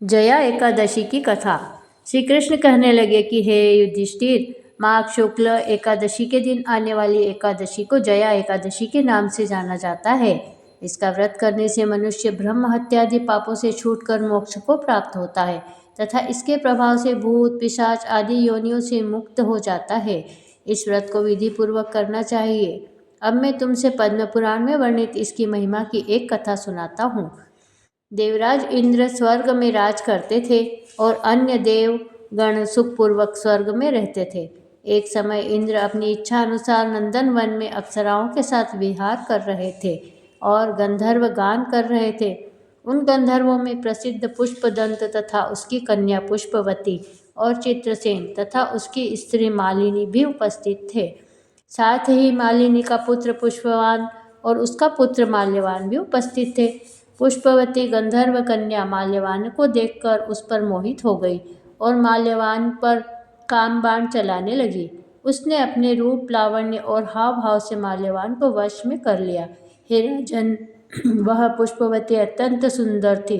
जया एकादशी की कथा। श्री कृष्ण कहने लगे कि हे युधिष्ठिर, माघ शुक्ल एकादशी के दिन आने वाली एकादशी को जया एकादशी के नाम से जाना जाता है। इसका व्रत करने से मनुष्य ब्रह्म हत्यादि पापों से छूटकर मोक्ष को प्राप्त होता है तथा इसके प्रभाव से भूत पिशाच आदि योनियों से मुक्त हो जाता है। इस व्रत को विधि पूर्वक करना चाहिए। अब मैं तुमसे पद्म पुराण में वर्णित इसकी महिमा की एक कथा सुनाता हूँ। देवराज इंद्र स्वर्ग में राज करते थे और अन्य देव गण सुखपूर्वक स्वर्ग में रहते थे। एक समय इंद्र अपनी इच्छा अनुसार नंदन वन में अप्सराओं के साथ विहार कर रहे थे और गंधर्व गान कर रहे थे। उन गंधर्वों में प्रसिद्ध पुष्पदंत तथा उसकी कन्या पुष्पवती और चित्रसेन तथा उसकी स्त्री मालिनी भी उपस्थित थे। साथ ही मालिनी का पुत्र पुष्पवान और उसका पुत्र माल्यवान भी उपस्थित थे। पुष्पवती गंधर्व कन्या माल्यवान को देखकर उस पर मोहित हो गई और माल्यवान पर काम बाण चलाने लगी। उसने अपने रूप लावण्य और हाव भाव से माल्यवान को वश में कर लिया। हे राजन, वह पुष्पवती अत्यंत सुंदर थी।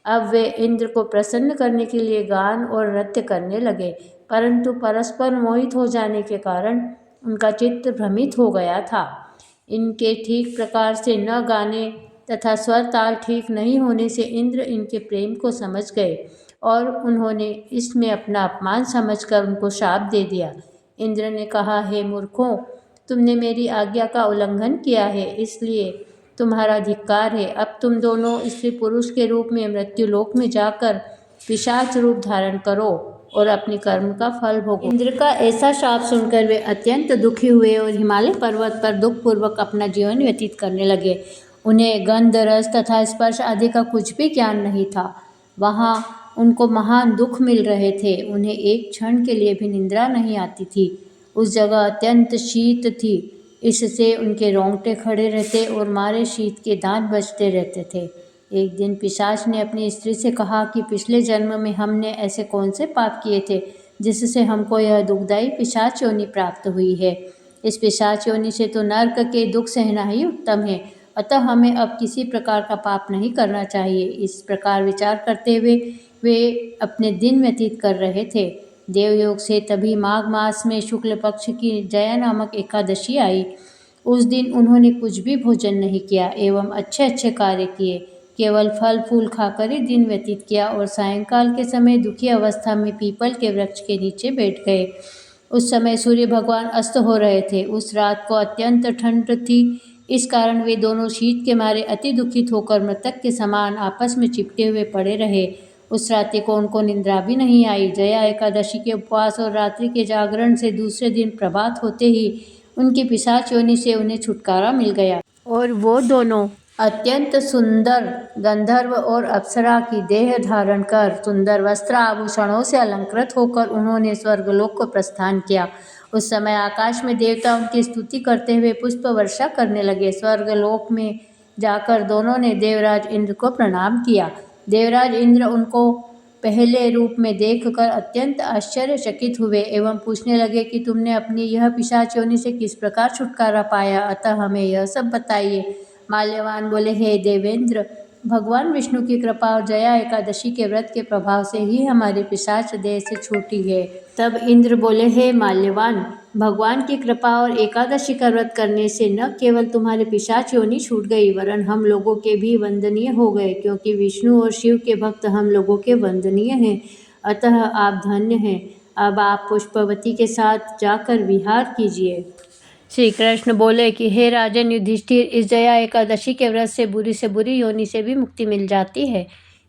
अब वे इंद्र को प्रसन्न करने के लिए गान और नृत्य करने लगे, परंतु परस्पर मोहित हो जाने के कारण उनका चित्त भ्रमित हो गया था। इनके ठीक प्रकार से न गाने तथा स्वर ताल ठीक नहीं होने से इंद्र इनके प्रेम को समझ गए और उन्होंने इसमें अपना अपमान समझकर उनको शाप दे दिया। इंद्र ने कहा, हे मूर्खों, तुमने मेरी आज्ञा का उल्लंघन किया है, इसलिए तुम्हारा धिक्कार है। अब तुम दोनों स्त्री पुरुष के रूप में मृत्युलोक में जाकर पिशाच रूप धारण करो और अपने कर्म का फल भोगो। इंद्र का ऐसा शाप सुनकर वे अत्यंत दुखी हुए और हिमालय पर्वत पर दुखपूर्वक अपना जीवन व्यतीत करने लगे। उन्हें गंध रस तथा स्पर्श आदि का कुछ भी ज्ञान नहीं था। वहाँ उनको महान दुख मिल रहे थे। उन्हें एक क्षण के लिए भी निद्रा नहीं आती थी। उस जगह अत्यंत शीत थी, इससे उनके रोंगटे खड़े रहते और मारे शीत के दांत बजते रहते थे। एक दिन पिशाच ने अपनी स्त्री से कहा कि पिछले जन्म में हमने ऐसे कौन से पाप किए थे जिससे हमको यह दुखदायी पिशाच योनि प्राप्त हुई है। इस पिशाच योनि से तो नरक के दुख सहना ही उत्तम है, अतः हमें अब किसी प्रकार का पाप नहीं करना चाहिए। इस प्रकार विचार करते हुए वे अपने दिन व्यतीत कर रहे थे। देवयोग से तभी माघ मास में शुक्ल पक्ष की जया नामक एकादशी आई। उस दिन उन्होंने कुछ भी भोजन नहीं किया एवं अच्छे अच्छे कार्य किए, केवल फल फूल खाकर ही दिन व्यतीत किया और सायंकाल के समय दुखी अवस्था में पीपल के वृक्ष के नीचे बैठ गए। उस समय सूर्य भगवान अस्त हो रहे थे। उस रात को अत्यंत ठंड थी, इस कारण वे दोनों शीत के मारे अति दुखित होकर मृतक के समान आपस में चिपटे हुए पड़े रहे। उस रात्रि को उनको निद्रा भी नहीं आई। जया एकादशी के उपवास और रात्रि के जागरण से दूसरे दिन प्रभात होते ही उनकी पिशाच योनि से उन्हें छुटकारा मिल गया और वो दोनों अत्यंत सुंदर गंधर्व और अप्सरा की देह धारण कर सुंदर वस्त्र आभूषणों से अलंकृत होकर उन्होंने स्वर्गलोक को प्रस्थान किया। उस समय आकाश में देवता उनकी स्तुति करते हुए पुष्प वर्षा करने लगे। स्वर्गलोक में जाकर दोनों ने देवराज इंद्र को प्रणाम किया। देवराज इंद्र उनको पहले रूप में देखकर अत्यंत आश्चर्यचकित हुए एवं पूछने लगे कि तुमने अपनी यह पिशाच योनि से किस प्रकार छुटकारा पाया, अतः हमें यह सब बताइए। माल्यवान बोले, हे देवेंद्र, भगवान विष्णु की कृपा और जया एकादशी के व्रत के प्रभाव से ही हमारी पिशाच देह से छूटी है। तब इंद्र बोले, हे माल्यवान, भगवान की कृपा और एकादशी का व्रत करने से न केवल तुम्हारे पिशाच योनि छूट गई वरन हम लोगों के भी वंदनीय हो गए, क्योंकि विष्णु और शिव के भक्त हम लोगों के वंदनीय हैं, अतः आप धन्य हैं। अब आप पुष्पवती के साथ जाकर विहार कीजिए। श्री कृष्ण बोले कि हे राजन युधिष्ठिर, इस जया एकादशी के व्रत से बुरी योनि से भी मुक्ति मिल जाती है।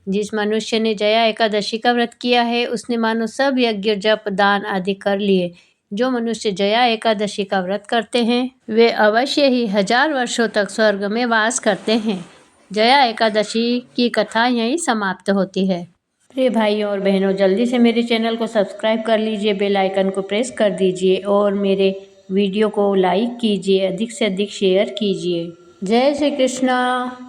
जिस मनुष्य ने जया एकादशी का व्रत किया है उसने मानो सब यज्ञ जप दान आदि कर लिए। जो मनुष्य जया एकादशी का व्रत करते हैं वे अवश्य ही 1000 वर्षों तक स्वर्ग में वास करते हैं। जया एकादशी की कथा यहीं समाप्त होती है। प्रिय भाइयों और बहनों, जल्दी से मेरे चैनल को सब्सक्राइब कर लीजिए, बेल आइकन को प्रेस कर दीजिए और मेरे वीडियो को लाइक कीजिए, अधिक से अधिक शेयर कीजिए। जय श्री कृष्णा।